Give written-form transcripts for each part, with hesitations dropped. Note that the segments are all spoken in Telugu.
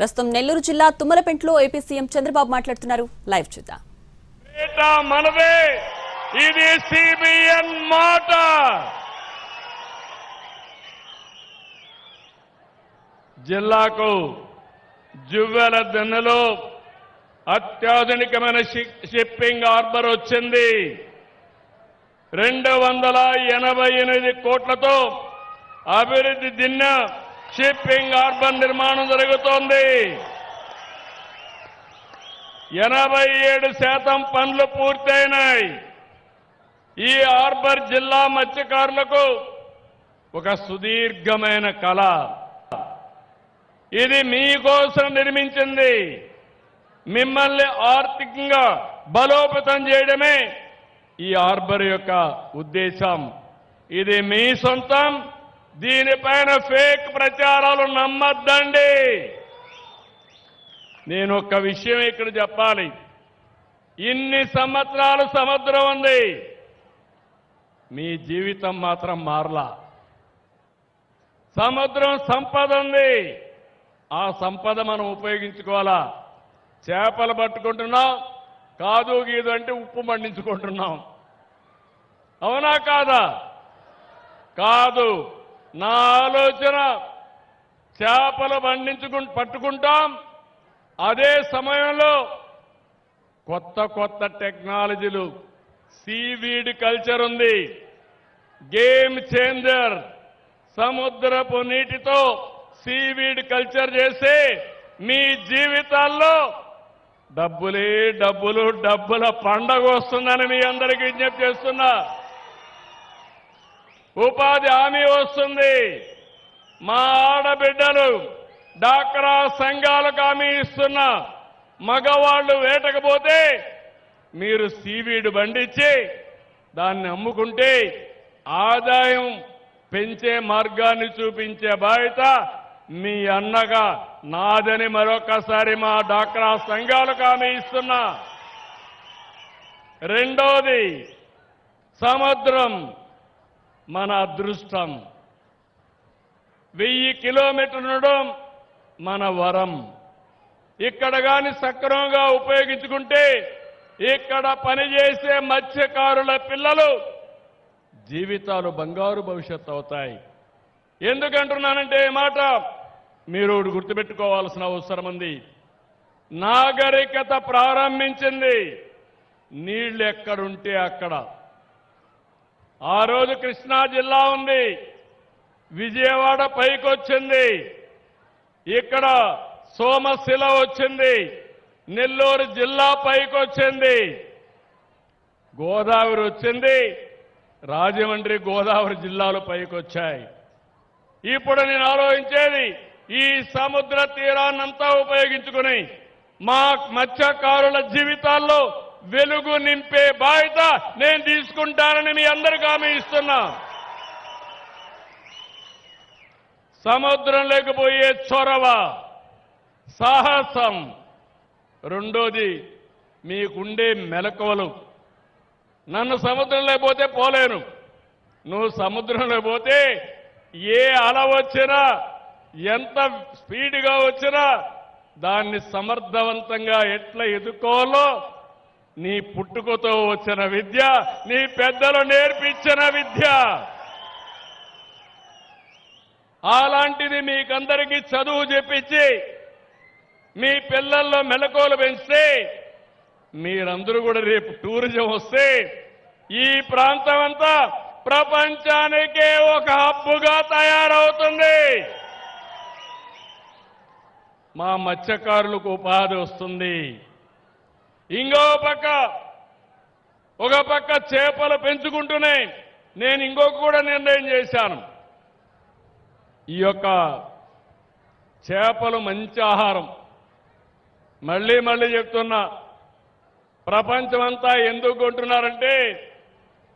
ప్రస్తుతం నెల్లూరు జిల్లా తుమ్మలపెంటలో ఏపీ సీఎం చంద్రబాబు మాట్లాడుతున్నారు. లైవ్ చూద్దాం. మనదే ఇది సిబిఎన్ మాట. జిల్లాకు జువ్వెల దెన్నెలో అత్యాధునికమైన షిప్పింగ్ హార్బర్ వచ్చింది. 288 కోట్లతో అభివృద్ధి దిన్న షిప్పింగ్ హార్బర్ నిర్మాణం జరుగుతోంది. 87% పనులు పూర్తయినాయి. ఈ హార్బర్ జిల్లా మత్స్యకారులకు ఒక సుదీర్ఘమైన కళ. ఇది మీకోసం నిర్మించింది. మిమ్మల్ని ఆర్థికంగా బలోపేతం చేయడమే ఈ హార్బర్ యొక్క ఉద్దేశం. ఇది మీ సొంతం. దీనిపైన ఫేక్ ప్రచారాలు నమ్మద్దండి. నేను ఒక విషయం ఇక్కడ చెప్పాలి. ఇన్ని సంవత్సరాలు సముద్రం ఉంది, మీ జీవితం మాత్రం మారలా. సముద్రం సంపద ఉంది, ఆ సంపద మనం ఉపయోగించుకోవాలా. చేపలు పట్టుకుంటున్నాం, కాదు గీదు అంటే ఉప్పు మండించుకుంటున్నాం. అవునా కాదా? కాదు. నా ఆలోచన చేపలు పట్టుకుంటాం, అదే సమయంలో కొత్త కొత్త టెక్నాలజీలు, సీవీడ్ కల్చర్ ఉంది, గేమ్ చేంజర్. సముద్రపు నీటితో సీవీడ్ కల్చర్ చేసి మీ జీవితాల్లో డబ్బులే డబ్బులు, డబ్బుల పండగ వస్తుందని మీ అందరికీ విజ్ఞప్తి చేస్తున్నా. ఉపాధి హామీ వస్తుంది. మా ఆడబిడ్డలు డాక్రా సంఘాలకు హామీ ఇస్తున్నా. మగవాళ్లు వేటకపోతే మీరు సీవీడ్ పండించి దాన్ని అమ్ముకుంటే ఆదాయం పెంచే మార్గాన్ని చూపించే బాధ్యత మీ అన్నగా నాదని మరొకసారి మా డాక్రా సంఘాలకు హామీ ఇస్తున్నా. రెండోది, సముద్రం మన అదృష్టం. 1000 కిలోమీటర్లు ఉండడం మన వరం. ఇక్కడ గాని సక్రమంగా ఉపయోగించుకుంటే ఇక్కడ పనిచేసే మత్స్యకారుల పిల్లలు జీవితాలు బంగారు భవిష్యత్తు అవుతాయి. ఎందుకంటున్నానంటే ఈ మాట మీరు గుర్తుపెట్టుకోవాల్సిన అవసరం ఉంది. నాగరికత ప్రారంభించింది నీళ్లు ఎక్కడుంటే అక్కడ. ఆ రోజు కృష్ణా జిల్లా ఉంది, విజయవాడ పైకొచ్చింది, ఇక్కడ సోమశిల వచ్చింది, నెల్లూరు జిల్లా పైకొచ్చింది, గోదావరి వచ్చింది, రాజమండ్రి గోదావరి జిల్లాలు పైకొచ్చాయి. ఇప్పుడు నేను ఆలోచించేది ఈ సముద్ర తీరాన్నంతా ఉపయోగించుకుని మా మత్స్యకారుల జీవితాల్లో వెలుగు నింపే బాధ్యత నేను తీసుకుంటానని మీ అందరికీ హామీ ఇస్తున్నా. సముద్రం లేకపోయే చొరవ, సాహసం. రెండోది, మీకుండే మెలకువలు. నన్ను సముద్రం లేకపోతే పోలేను. నువ్వు సముద్రంలో పోతే ఏ అల వచ్చినా, ఎంత స్పీడ్గా వచ్చినా దాన్ని సమర్థవంతంగా ఎట్లా ఎదుర్కోవాలో నీ పుట్టుకతో వచ్చిన విద్య, నీ పెద్దలు నేర్పించిన విద్య. అలాంటిది మీకందరికీ చదువు చెప్పించి మీ పిల్లల్లో మెలకువలు పెంచితే మీరందరూ కూడా రేపు టూరిజం వస్తే ఈ ప్రాంతం అంతా ప్రపంచానికే ఒక హబ్బుగా తయారవుతుంది. మా మత్స్యకారులకు ఉపాధి వస్తుంది. ఒక పక్క చేపలు పెంచుకుంటూనే నేను ఇంకొక కూడా నిర్ణయం చేశాను. ఈ యొక్క చేపలు మంచి ఆహారం. మళ్ళీ మళ్ళీ చెప్తున్నా, ప్రపంచమంతా ఎందుకు కొంటున్నారంటే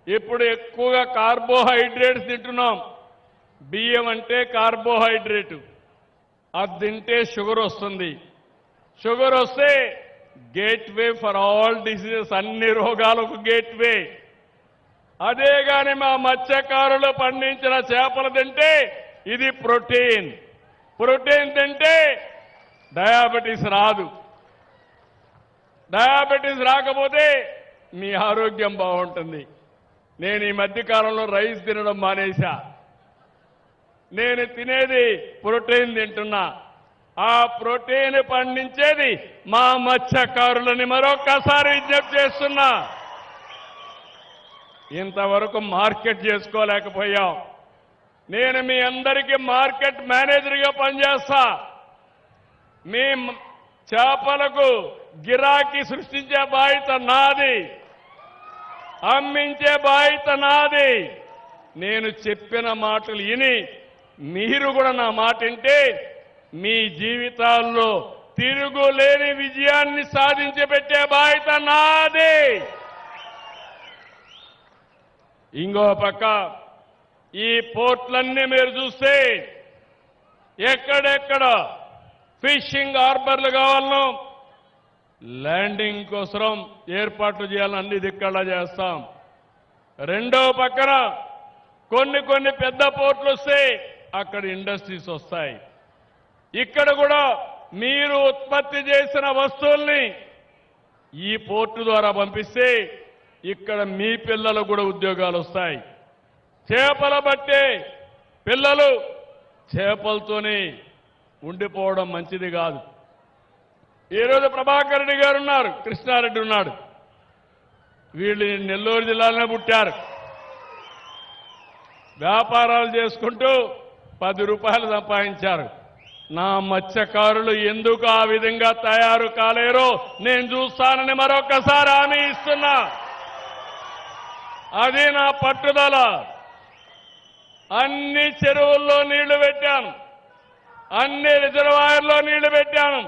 ఇప్పుడు ఎక్కువగా కార్బోహైడ్రేట్స్ తింటున్నాం. బియ్యం అంటే కార్బోహైడ్రేట్, అది తింటే షుగర్ వస్తుంది. షుగర్ వస్తే గేట్వే ఫర్ ఆల్ డిసీజెస్, అన్ని రోగాలకు గేట్వే. అదే గాని మా మత్స్యకారులు పండించిన చేపలు తింటే ఇది ప్రోటీన్. ప్రోటీన్ తింటే డయాబెటీస్ రాదు. డయాబెటీస్ రాకపోతే మీ ఆరోగ్యం బాగుంటుంది. నేను ఈ మధ్య కాలంలో రైస్ తినడం మానేశా. నేను తినేది ప్రోటీన్ తింటున్నా. ఆ ప్రోటీన్ పండించేది మా మత్స్యకారులని మరొక్కసారి విజ్ఞప్తి చేస్తున్నా. ఇంతవరకు మార్కెట్ చేసుకోలేకపోయాం. నేను మీ అందరికీ మార్కెట్ మేనేజర్గా పనిచేస్తా. మీ చేపలకు గిరాకీ సృష్టించే బాధ్యత నాది, అమ్మించే బాధ్యత నాది. నేను చెప్పిన మాటలు విని మీరు కూడా నా మాట వింటే మీ జీవితాల్లో తిరుగులేని విజయాన్ని సాధించి పెట్టే బాధ్యత నాది. ఇంకో పక్క ఈ పోర్ట్లన్నీ మీరు చూస్తే ఎక్కడెక్కడ ఫిషింగ్ హార్బర్లు కావాలనో ల్యాండింగ్ కోసం ఏర్పాట్లు చేయాలని అన్ని దిక్కలా చేస్తాం. రెండో పక్కన కొన్ని పెద్ద పోర్ట్లు వస్తే అక్కడ ఇండస్ట్రీస్ వస్తాయి. ఇక్కడ కూడా మీరు ఉత్పత్తి చేసిన వస్తువుల్ని ఈ పోర్టు ద్వారా పంపిస్తే ఇక్కడ మీ పిల్లలకు కూడా ఉద్యోగాలు వస్తాయి. చేపల బట్టే పిల్లలు చేపలతోనే ఉండిపోవడం మంచిది కాదు. ఈరోజు ప్రభాకర్ రెడ్డి గారు ఉన్నారు, కృష్ణారెడ్డి ఉన్నాడు. వీళ్ళు నెల్లూరు జిల్లాలోనే పుట్టారు. వ్యాపారాలు చేసుకుంటూ 10 రూపాయలు సంపాదించారు. నా మత్స్యకారులు ఎందుకు ఆ విధంగా తయారు కాలేరో నేను చూస్తానని మరొకసారి హామీ ఇస్తున్నా. అది నా పట్టుదల. అన్ని చెరువుల్లో నీళ్లు పెట్టాను, అన్ని రిజర్వాయర్లో నీళ్లు పెట్టాను.